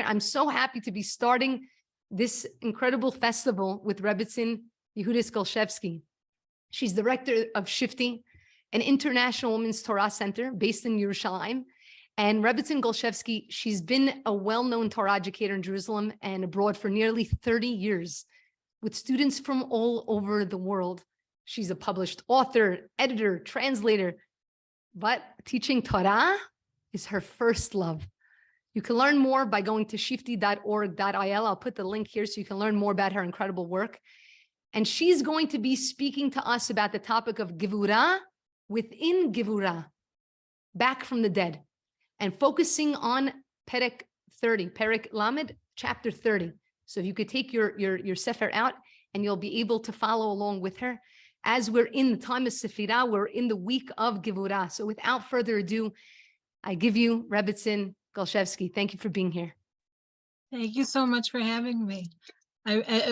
I'm so happy to be starting this incredible festival with Rebbetzin Yehudis Golshevsky. She's director of Shifti, an international women's Torah center based in Yerushalayim. And Rebbetzin Golshevsky, she's been a well-known Torah educator in Jerusalem and abroad for nearly 30 years with students from all over the world. She's a published author, editor, translator, but teaching Torah is her first love. You can learn more by going to shifti.org.il. I'll put the link here so you can learn more about her incredible work. And she's going to be speaking to us about the topic of Gevurah within Gevurah, back from the dead, and focusing on Perek 30, Perek Lamed, chapter 30. So if you could take your Sefer out and you'll be able to follow along with her. As we're in the time of Sefirah, we're in the week of Gevurah. So without further ado, I give you Rebbetzin Golshevsky. Thank you for being here. Thank you so much for having me.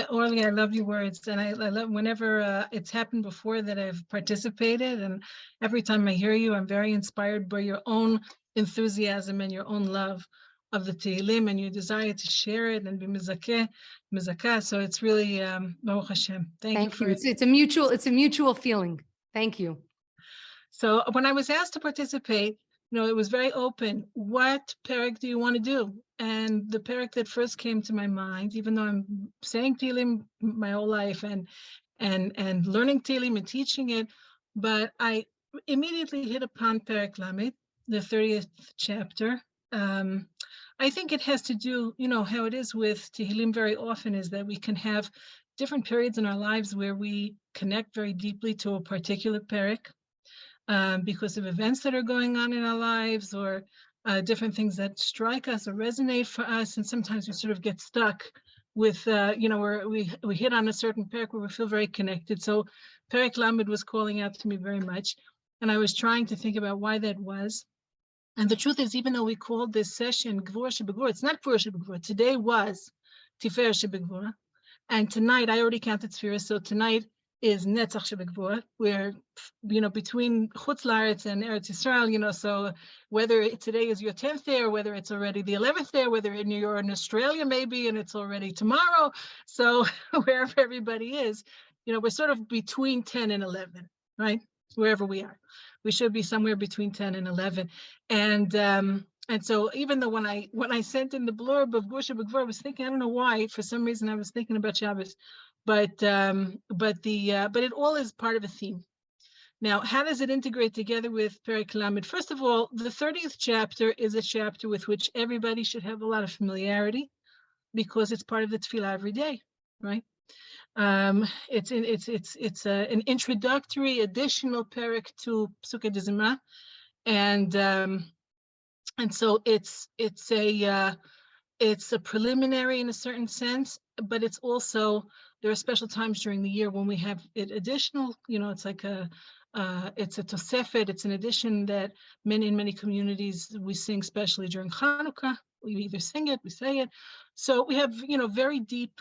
Orly, I love your words, and I love whenever it's happened before that I've participated, and every time I hear you, I'm very inspired by your own enthusiasm and your own love of the Tehillim and your desire to share it and be mizakah. So it's really Baruch Hashem. Thank you. It's a mutual feeling. Thank you. So when I was asked to participate, it was very open. What perek do you want to do? And the perek that first came to my mind, even though I'm saying Tehillim my whole life and learning Tehillim and teaching it, but I immediately hit upon Perek Lamed, the 30th chapter. I think it has to do, how it is with Tehillim very often is that we can have different periods in our lives where we connect very deeply to a particular perek. Because of events that are going on in our lives or different things that strike us or resonate for us. And sometimes we sort of get stuck with, where we hit on a certain perek where we feel very connected. So Perek Lamed was calling out to me very much. And I was trying to think about why that was. And the truth is, even though we called this session Gevurah Shebegvurah, it's not Gevurah Shebegvurah. Today was Tiferes Shebegvurah. And tonight, I already counted Sfiras, so tonight is Netzach Shebegvurah, where, between Chutz La'aretz and Eretz Yisrael, so whether today is your 10th day or whether it's already the 11th day, whether you're in Australia maybe and it's already tomorrow, so wherever everybody is, we're sort of between 10 and 11, right? Wherever we are. We should be somewhere between 10 and 11. And so even though when I sent in the blurb of Gevurah Shebegvurah, I was thinking, I don't know why, for some reason I was thinking about Shabbos. But it all is part of a theme. Now, how does it integrate together with Perek Lamed? First of all, the 30th chapter is a chapter with which everybody should have a lot of familiarity because it's part of the tefillah every day, right? It's an introductory additional perek to Psukei de Zimra, and so it's a preliminary in a certain sense, but it's also, there are special times during the year when we have it additional, it's like it's a tosefet, it's an addition that in many communities we sing, especially during Chanukah. We either sing it, we say it. So we have, very deep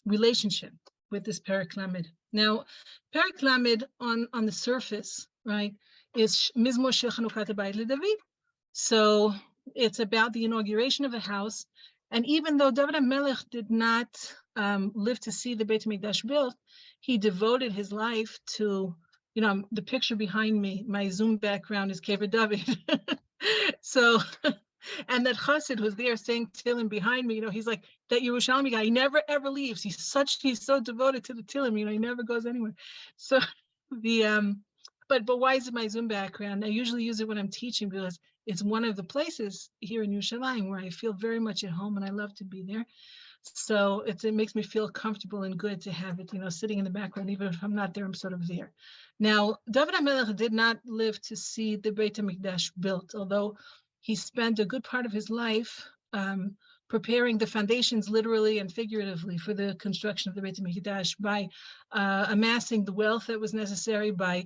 relationship with this Perek Lamed. Now, Perek Lamed on the surface, right, is Mizmor Shel Chanukat Habayit LeDavid. So it's about the inauguration of a house. And even though David HaMelech did not live to see the Beit HaMikdash built, he devoted his life to, the picture behind me, my Zoom background is Kever David. So, and that Chassid who's there saying Tehillim behind me, he's like that Yerushalmi guy. He never ever leaves. He's so devoted to the Tehillim. He never goes anywhere. So but why is it my Zoom background? I usually use it when I'm teaching because it's one of the places here in Yerushalayim where I feel very much at home and I love to be there. So it makes me feel comfortable and good to have it, sitting in the background. Even if I'm not there, I'm sort of there. Now, David HaMelech did not live to see the Beit HaMikdash built, although he spent a good part of his life preparing the foundations literally and figuratively for the construction of the Beit HaMikdash by amassing the wealth that was necessary, by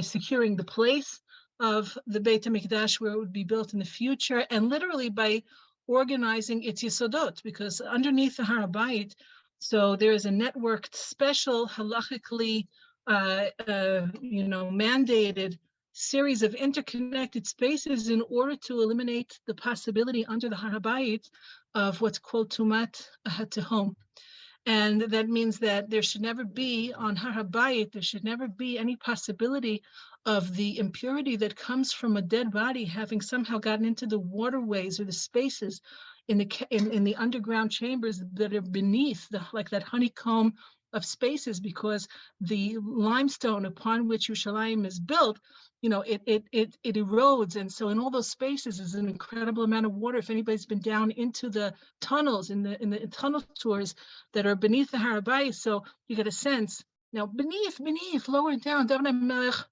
securing the place of the Beit HaMikdash where it would be built in the future, and literally by organizing its yesodot, because underneath the Har HaBayit, so there is a networked, special, halachically, mandated series of interconnected spaces in order to eliminate the possibility under the Har HaBayit of what's called Tumat Tehillim. And that means that there should never be, on Har HaBayit, there should never be any possibility of the impurity that comes from a dead body having somehow gotten into the waterways or the spaces in the underground chambers that are beneath, like that honeycomb of spaces, because the limestone upon which Yerushalayim is built, it erodes. And so in all those spaces is an incredible amount of water. If anybody's been down into the tunnels, in the tunnel tours that are beneath the Har HaBayit, so you get a sense. Now, beneath, lower down, David HaMelech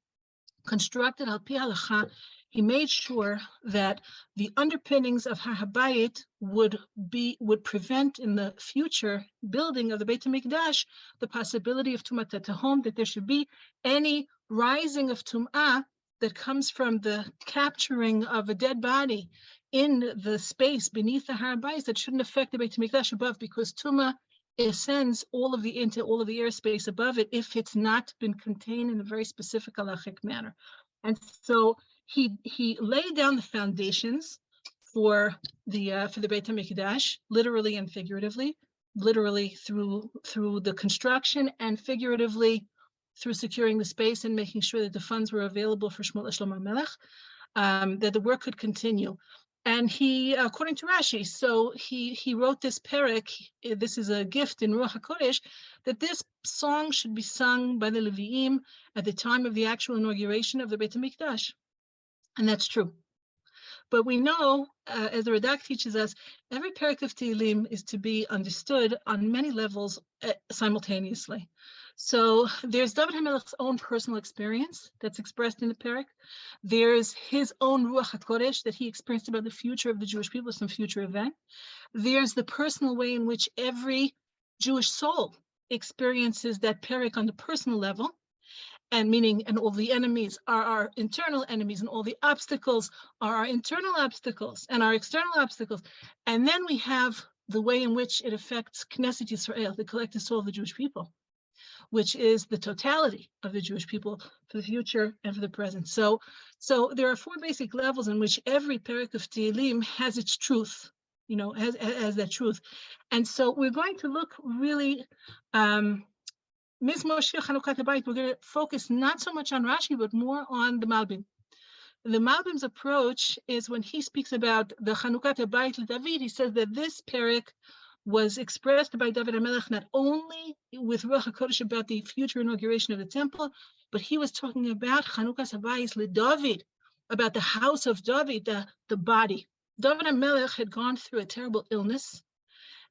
constructed al pi halacha. He made sure that the underpinnings of Har HaBayit would prevent in the future building of the Beit HaMikdash the possibility of Tumat Tehillim, that there should be any rising of Tum'ah that comes from the capturing of a dead body in the space beneath the Har HaBayit that shouldn't affect the Beit HaMikdash above, because Tum'ah ascends into all of the airspace above it if it's not been contained in a very specific halachic manner. And so he laid down the foundations for the Beit HaMikdash, literally and figuratively, literally through the construction and figuratively through securing the space and making sure that the funds were available for Shmuel Shlomo Melech, that the work could continue. And he, according to Rashi, so he wrote this perek. This is a gift in Ruach HaKodesh, that this song should be sung by the Leviim at the time of the actual inauguration of the Beit HaMikdash. And that's true. But we know, as the Radak teaches us, every perek of Tehillim is to be understood on many levels simultaneously. So there's David HaMelech's own personal experience that's expressed in the perek. There's his own Ruach HaKodesh that he experienced about the future of the Jewish people, some future event. There's the personal way in which every Jewish soul experiences that perek on the personal level, and all the enemies are our internal enemies, and all the obstacles are our internal obstacles and our external obstacles. And then we have the way in which it affects Knesset Yisrael, the collective soul of the Jewish people, which is the totality of the Jewish people for the future and for the present. So there are four basic levels in which every perek of Tehillim has its truth, has that truth. And so we're going to look really, Mizmor Shir Chanukat HaBayit, we're going to focus not so much on Rashi, but more on the Malbim. The Malbim's approach is when he speaks about the Chanukat HaBayit LeDavid, he says that this perek was expressed by David HaMelech not only with Ruach HaKodesh about the future inauguration of the temple, but he was talking about Chanukas HaBayit LeDavid, about the house of David, the body. David HaMelech had gone through a terrible illness,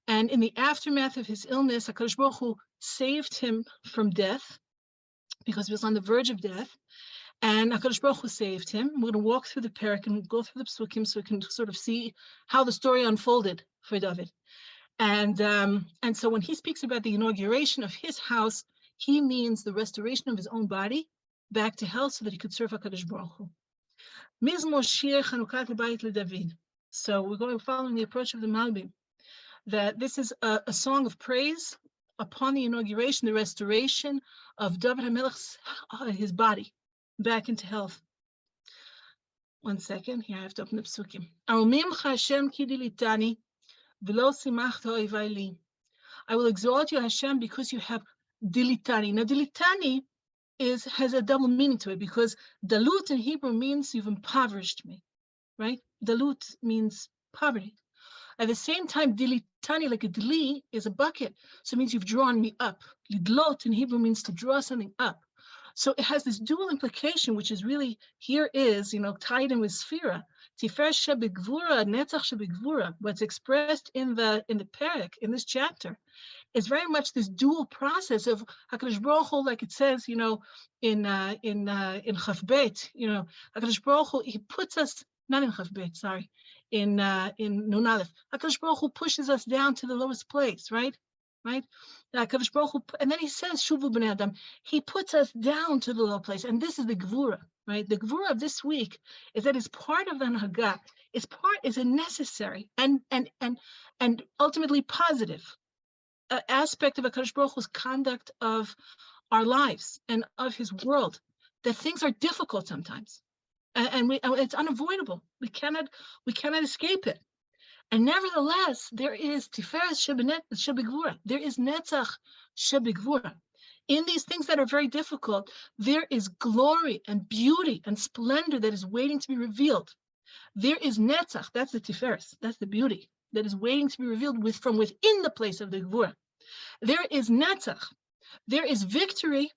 and in the aftermath of his illness, HaKadosh Baruch Hu saved him from death because he was on the verge of death, and HaKadosh Baruch Hu saved him. We're going to walk through the perek and go through the psukim so we can sort of see how the story unfolded for David. And so when he speaks about the inauguration of his house, he means the restoration of his own body back to health so that he could serve HaKadosh Baruch Hu. Mizmor Shir Chanukat HaBayit LeDavid. So we're going following the approach of the Malbim, that this is a song of praise upon the inauguration, the restoration of David HaMelech's his body back into health. One second, here I have to open the psukim. Aromimcha Hashem ki dilitani. I will exalt you, Hashem, because you have dilitani. Now, dilitani has a double meaning to it, because dalut in Hebrew means you've impoverished me, right? Dalut means poverty. At the same time, dilitani, like a dili, is a bucket, so it means you've drawn me up. Lidlot in Hebrew means to draw something up. So it has this dual implication, which is really, here is, tied in with Sphira. Tifer shebegvura, netzach shebegvura. What's expressed in the perek, in this chapter, is very much this dual process of HaKadosh Baruch Hu, like it says, in Chaf Bet, HaKadosh Baruch Hu, he puts us, not in Chaf Bet, sorry, in Nun Aleph. HaKadosh Baruch Hu pushes us down to the lowest place, right? HaKadosh Baruch Hu, and then he says, Shuvu b'nei Adam, he puts us down to the low place, and this is the Gevurah. Right, the Gevurah of this week is that it's part of the Anhagah. Is a necessary and ultimately positive aspect of HaKadosh Baruch Hu's conduct of our lives and of His world. That things are difficult sometimes, and it's unavoidable. We cannot escape it. And nevertheless, there is Tiferes Shebegvura. There is Netzach Shebegvura. In these things that are very difficult, there is glory and beauty and splendor that is waiting to be revealed. There is Netzach, that's the Tiferes, that's the beauty that is waiting to be revealed from within the place of the Gevurah. There is Netzach, there is victory,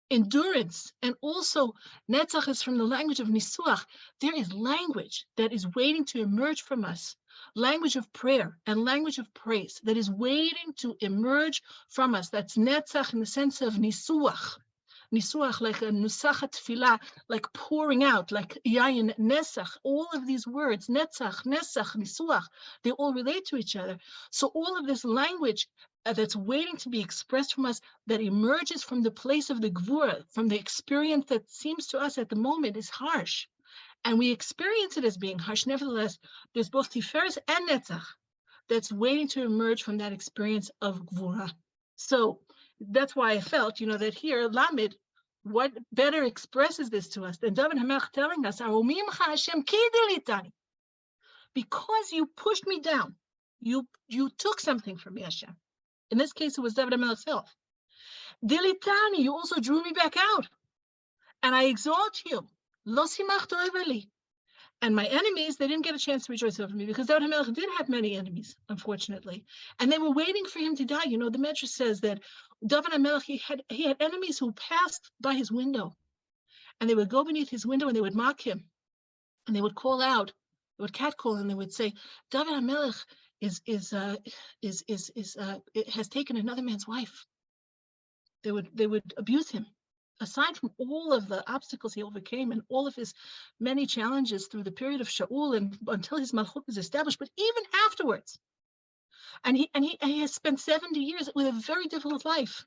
endurance, and also Netzach is from the language of Nisuach. There is language that is waiting to emerge from us, language of prayer and language of praise that is waiting to emerge from us. That's Netzach in the sense of Nisuach. Nisuach, like a nusachat tefillah, like pouring out, like yayin, nesach. All of these words, netzach, nesach, nisuach, they all relate to each other. So all of this language that's waiting to be expressed from us, that emerges from the place of the Gevurah, from the experience that seems to us at the moment is harsh. And we experience it as being harsh. Nevertheless, there's both Tiferes and Netzach that's waiting to emerge from that experience of Gevurah. So that's why I felt, that here, Lamed, what better expresses this to us than David HaMelech telling us, Hashem, because you pushed me down, you took something from me, Hashem. In this case, it was David HaMelech himself. Dilitani, you also drew me back out, and I exalt you. Lo simachto eveli. And my enemies, they didn't get a chance to rejoice over me, because David HaMelech did have many enemies, unfortunately. And they were waiting for him to die. The Medrash says that David HaMelech, he had enemies who passed by his window. And they would go beneath his window and they would mock him. And they would call out, they would catcall, and they would say, David HaMelech has taken another man's wife. They would abuse him. Aside from all of the obstacles he overcame and all of his many challenges through the period of Shaul and until his malchut was established, but even afterwards, and he has spent 70 years with a very difficult life,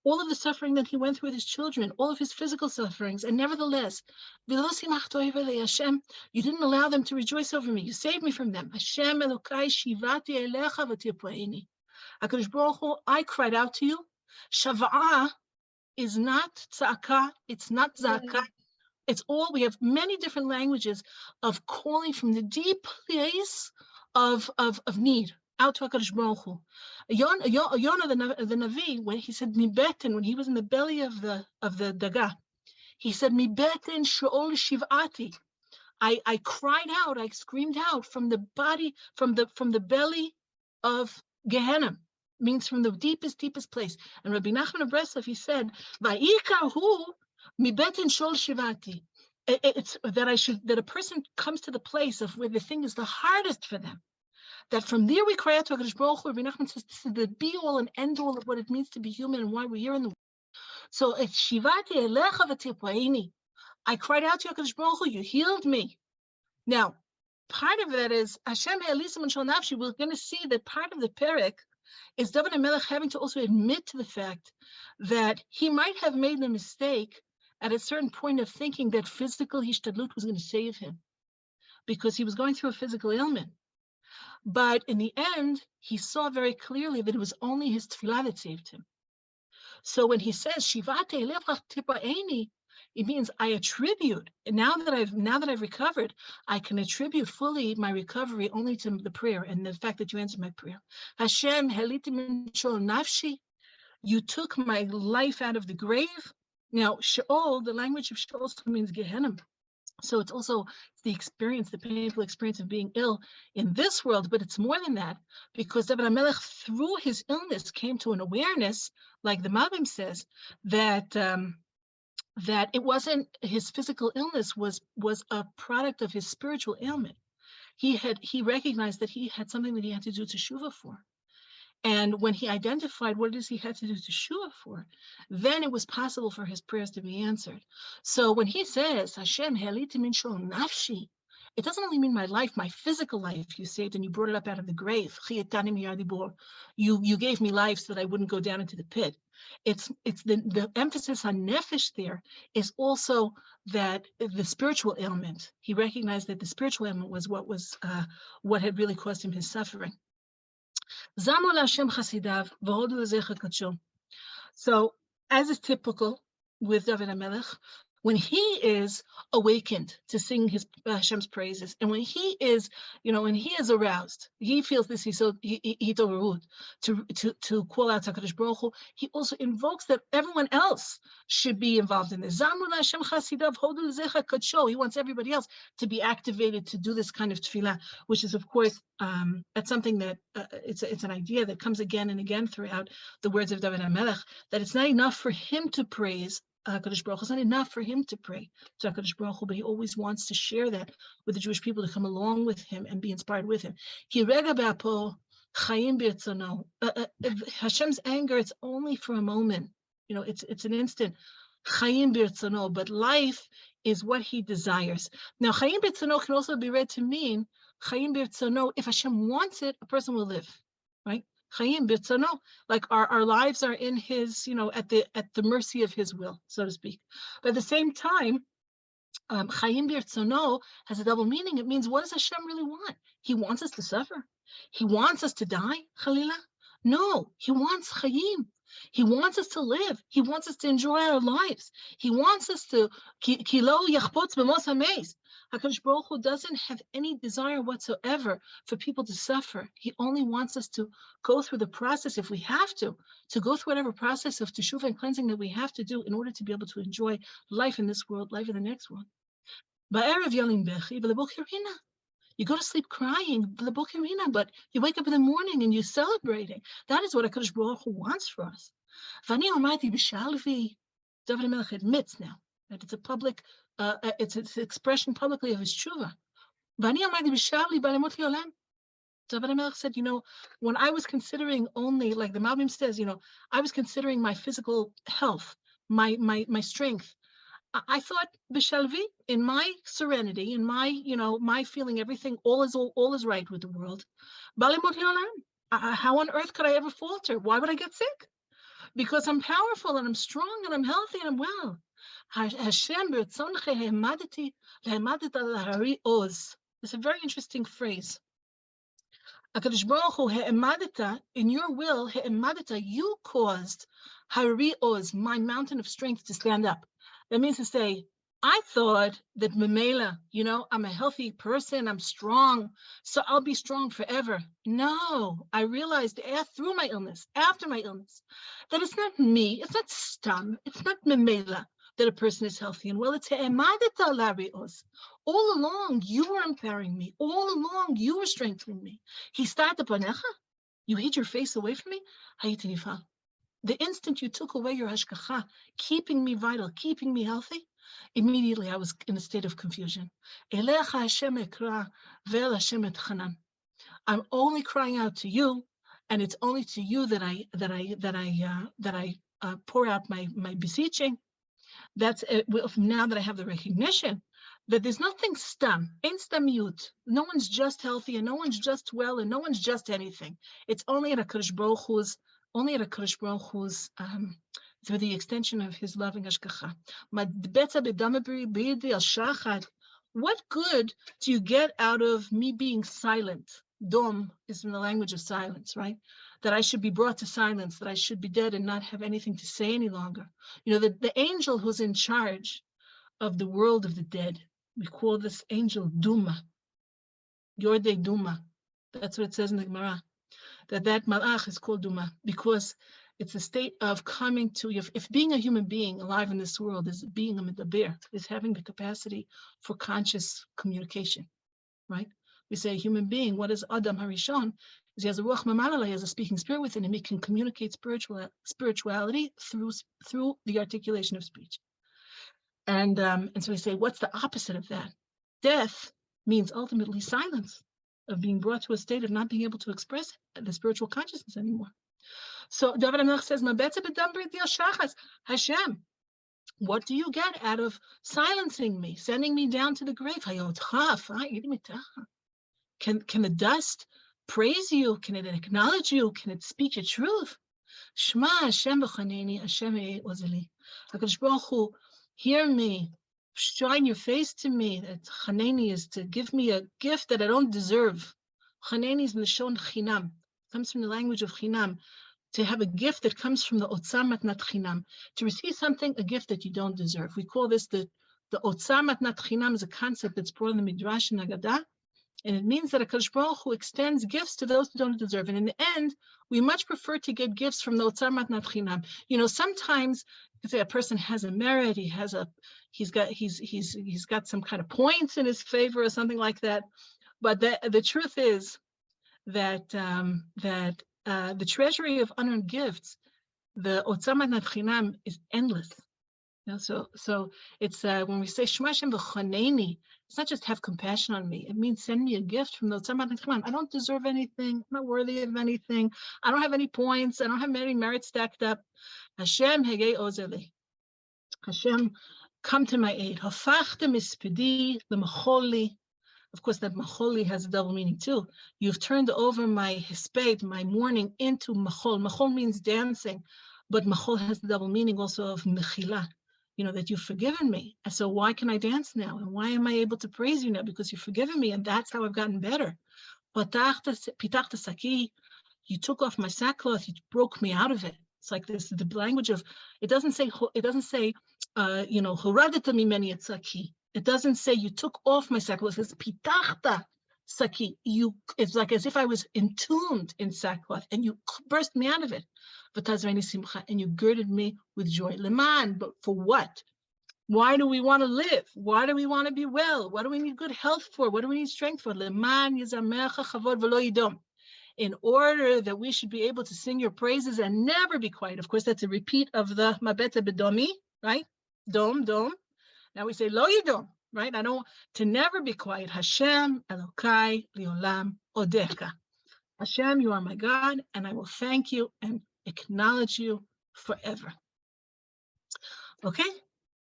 all of the suffering that he went through with his children, all of his physical sufferings, and nevertheless, Hashem, you didn't allow them to rejoice over me. You saved me from them. Hashem Elokai shivati elecha v'tirpoeni. HaKadosh Baruch Hu, I cried out to you. Shava'ah is not tzaka, it's not zaka. It's all, we have many different languages of calling from the deep place of need out to HaKadosh Baruch Hu. Yonah the Navi, when he said mibeten, when he was in the belly of the daga, he said mibeten sheol shivati. I cried out, I screamed out from the body, from the belly of Gehenna. Means from the deepest place. And Rabbi Nachman of Breslov, he said, "Va'ikahu mibeten shol shivati." It's that a person comes to the place of where the thing is the hardest for them. That from there we cry out to HaKadosh Baruch Hu. Rabbi Nachman says this is the be all and end all of what it means to be human and why we're here in the world. So it's shivati elecha v'tirpoeni. I cried out to HaKadosh Baruch Hu. You healed me. Now, part of that is Hashem ha'elisam shel nafshi. We're going to see that part of the perek is David HaMelech having to also admit to the fact that he might have made the mistake at a certain point of thinking that physical hishtadlut was going to save him because he was going through a physical ailment. But in the end, he saw very clearly that it was only his tefillah that saved him. So when he says, Shivate levach tipaeni, it means I attribute, now that I've recovered, I can attribute fully my recovery only to the prayer and the fact that you answered my prayer. Hashem, helitim min shol nafshi, you took my life out of the grave. Now, Sheol, the language of Sheol also means Gehenna. So it's also the experience, the painful experience of being ill in this world, but it's more than that, because David HaMelech, through his illness, came to an awareness, like the Malbim says, that it wasn't his physical illness was a product of his spiritual ailment. He recognized that he had something that he had to do teshuvah for. And when he identified what it is he had to do teshuvah for, then it was possible for his prayers to be answered. So when he says, Hashem, helitim min shol nafshi, it doesn't only mean my life, my physical life you saved and you brought it up out of the grave. You gave me life so that I wouldn't go down into the pit. It's the emphasis on nefesh there is also that the spiritual ailment. He recognized that the spiritual ailment was what had really caused him his suffering. So, as is typical with David HaMelech, when he is awakened to sing his Hashem's praises, and when he is, when he is aroused, he feels this. To call out Hakadosh Baruch Hu. He also invokes that everyone else should be involved in this. He wants everybody else to be activated to do this kind of tefillah, which is, of course, that's something that it's an idea that comes again and again throughout the words of David HaMelech, that it's not enough for him to praise HaKadosh Baruch Hu. It's not enough for him to pray to HaKadosh Baruch Hu, but he always wants to share that with the Jewish people, to come along with him and be inspired with him. Hashem's anger, it's only for a moment. It's an instant. But life is what he desires. Now, Chayim B'Tzono can also be read to mean Chayim B'Tzono. If Hashem wants it, a person will live, right? Chayim B'Tzono, like our lives are in his, at the mercy of his will, so to speak. But at the same time, Chayim B'Tzono has a double meaning. It means, what does Hashem really want? He wants us to suffer. He wants us to die, Chalila? No, he wants Chayim. He wants us to live. He wants us to enjoy our lives. He wants us to Kilo Yachpotz B'Mos HaMeis. HaKadosh Baruch Hu doesn't have any desire whatsoever for people to suffer. He only wants us to go through the process, if we have to go through whatever process of teshuvah and cleansing that we have to do in order to be able to enjoy life in this world, life in the next world. You go to sleep crying, but you wake up in the morning and you're celebrating. That is what HaKadosh Baruch Hu wants for us. David HaMelech admits now that it's a public, it's an expression publicly of his tshuva. David HaMelech said, when I was considering only, like the Malbim says, I was considering my physical health, my strength. I thought, B'Shalvi, in my serenity, in my, my feeling everything, all is right with the world. How on earth could I ever falter? Why would I get sick? Because I'm powerful and I'm strong and I'm healthy and I'm well. It's a very interesting phrase. HaKadosh Baruch Hu, in your will, you caused Hari Oz, my mountain of strength, to stand up. That means to say, I thought that Memela, I'm a healthy person, I'm strong, so I'll be strong forever. No, I realized through my illness, after my illness, that it's not me, it's not Stam, it's not Memela that a person is healthy and well. It's He'emadeta Lari'os. All along, you were empowering me. All along, you were strengthening me. He started Panecha. You hid your face away from me. Hayitinifal. The instant you took away your hashgacha, keeping me vital, keeping me healthy, immediately I was in a state of confusion. Elecha Hashem ekra ve'el Hashem etchanan. I'm only crying out to you, and it's only to you that I pour out my beseeching. That's now that I have the recognition that there's nothing stam, ain't stamiyut. No one's just healthy, and no one's just well, and no one's just anything. It's only at HaKadosh Baruch Hu's. Only at HaKadosh Baruch Hu's, through the extension of his loving hashgacha. What good do you get out of me being silent? Dom is from the language of silence, right? That I should be brought to silence, that I should be dead and not have anything to say any longer. The angel who's in charge of the world of the dead, we call this angel Duma. Yordei Duma. That's what it says in the Gemara. That malach is called Duma, because it's a state of coming to, if being a human being alive in this world is being a medaber, is having the capacity for conscious communication, right? We say a human being, what is Adam Harishon? Is he has a ruach mamalala, he has a speaking spirit within him. He can communicate spirituality through the articulation of speech. And so we say, what's the opposite of that? Death means ultimately silence, of being brought to a state of not being able to express the spiritual consciousness anymore. So David HaMelech says, Hashem, what do you get out of silencing me, sending me down to the grave? Can the dust praise you? Can it acknowledge you? Can it speak your truth? Shema Hashem v'chaneni, Hashem ozeli. HaKadosh Baruch Hu, hear me. Shine your face to me. That chaneni is to give me a gift that I don't deserve. Chaneni is l'shon chinam. Comes from the language of chinam. to have a gift that comes from the Otzar Matnat Chinam, to receive something, a gift that you don't deserve. We call this the Otzar Matnat Chinam is a concept that's brought in the Midrash and Haggadah, and it means that HaKadosh Baruch Hu extends gifts to those who don't deserve. And in the end, we much prefer to get gifts from the Otzar Matnat Chinam. Sometimes if a person has a merit, he's got some kind of points in his favor or something like that. But the truth is that the treasury of unearned gifts, the Otzar Matnat Chinam, is endless. So it's when we say Shema Hashem v'choneni, it's not just have compassion on me. It means send me a gift from the Otzar Matnat Chinam. I don't deserve anything. I'm not worthy of anything. I don't have any points. I don't have any merit stacked up. Hashem hegei ozeli. Hashem, come to my aid. Hafachta mispedi l'macholi. Of course, that macholi has a double meaning too. You've turned over my hisped, my mourning, into machol. Machol means dancing, but machol has the double meaning also of mechila, that you've forgiven me. And so why can I dance now? And why am I able to praise you now? Because you've forgiven me, and that's how I've gotten better. Pitachta saki, you took off my sackcloth, you broke me out of it. It's like this, the language of, it doesn't say, horadeta mimeni et saki. It doesn't say you took off my sackcloth. It says pitachta saki. It's like as if I was entombed in sackcloth, and you burst me out of it. And you girded me with joy. Leman, but for what? Why do we want to live? Why do we want to be well? What do we need good health for? What do we need strength for? Leman yizamecha chavod v'lo yidom. In order that we should be able to sing your praises and never be quiet. Of course, that's a repeat of the mabeta bedomi, right? Dom. Now we say lo yidom, right? To never be quiet. Hashem Elokai liolam odeka. Hashem, you are my God, and I will thank you and acknowledge you forever. Okay,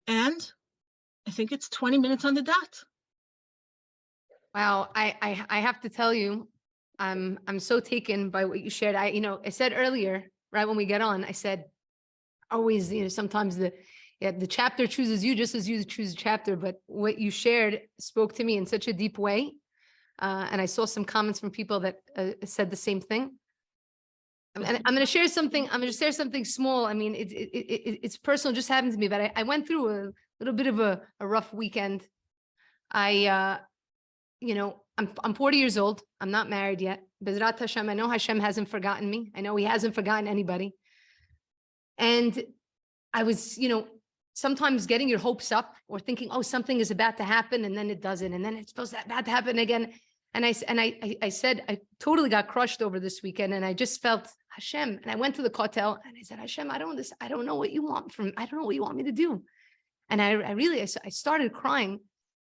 and I think it's 20 minutes on the dot. Wow, I have to tell you, I'm so taken by what you shared. I said earlier, right when we get on, I said, always, sometimes the chapter chooses you just as you choose a chapter, but what you shared spoke to me in such a deep way. And I saw some comments from people that said the same thing. And I'm going to share something. I'm going to share something small. I mean, it's personal, just happened to me, but I went through a little bit of a rough weekend. I'm 40 years old. I'm not married yet. Bezrat Hashem, I know Hashem hasn't forgotten me. I know he hasn't forgotten anybody. And I was, sometimes getting your hopes up or thinking, oh, something is about to happen, and then it doesn't, and then it's supposed to about to happen again. And I said, I totally got crushed over this weekend, and I just felt Hashem. And I went to the kotel and I said, Hashem, I don't know what you want I don't know what you want me to do. And I started crying.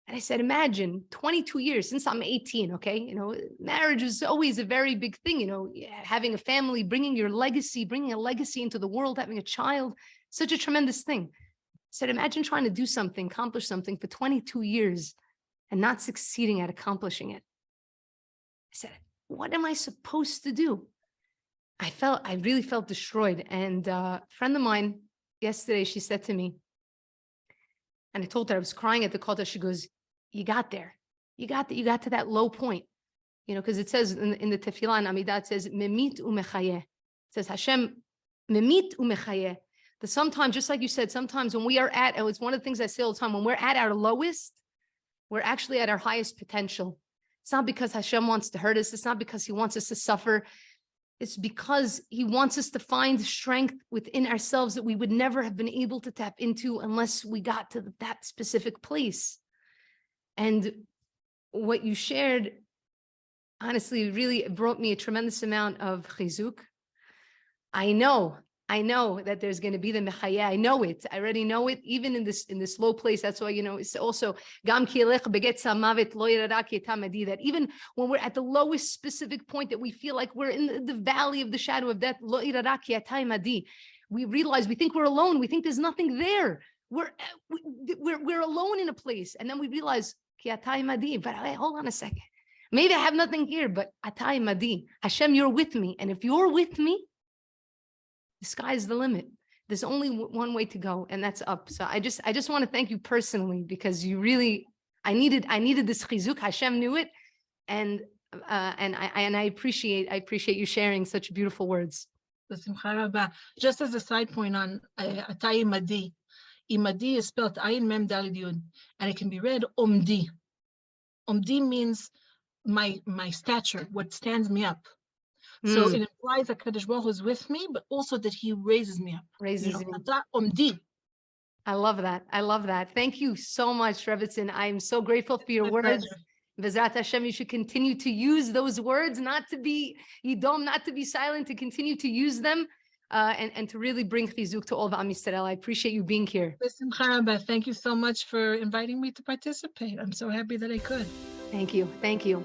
And I said, imagine 22 years since I'm 18, okay? Marriage is always a very big thing, having a family, bringing a legacy into the world, having a child, such a tremendous thing. I said, imagine trying to do something, accomplish something for 22 years and not succeeding at accomplishing it. I said, what am I supposed to do? I really felt destroyed. And a friend of mine yesterday, she said to me, and I told her, I was crying at the kotel. She goes, you got there. You got to that low point, because it says in the Tefillah and Amidah, it says, memit umechayeh. It says, Hashem, memit umechayeh. That sometimes, just like you said, sometimes when we are it's one of the things I say all the time, when we're at our lowest, we're actually at our highest potential. It's not because Hashem wants to hurt us. It's not because he wants us to suffer. It's because he wants us to find strength within ourselves that we would never have been able to tap into unless we got to that specific place. And what you shared, honestly, really brought me a tremendous amount of chizuk. I know that there's going to be the mechayeh. I know it. I already know it, even in this low place. That's why, it's also that even when we're at the lowest specific point that we feel like we're in the valley of the shadow of death, we realize, we think we're alone. We think there's nothing there. We're alone in a place. And then we realize, but hold on a second. Maybe I have nothing here, but atay madi. Hashem, you're with me. And if you're with me, the sky is the limit. There's only one way to go, and that's up. So I just want to thank you personally, because you really, I needed this chizuk. Hashem knew it, and I appreciate you sharing such beautiful words. B'simcha rabba. Just as a side point on Atay Imadi. Imadi is spelled Ayin Mem Dalid Yud, and it can be read Omdi. Omdi means my stature, what stands me up. So it implies that Kadosh Baruch Hu is with me, but also that He raises me up. Raises me. Ata Omdi. I love that. I love that. Thank you so much, Rebbetzin. I am so grateful for your My words. pleasure. Bezrat Hashem, you should continue to use those words, not to be yidom, not to be silent, to continue to use them and to really bring chizuk to all of Am Yisrael. I appreciate you being here. B'simcha rabba. Thank you so much for inviting me to participate. I'm so happy that I could. Thank you. Thank you.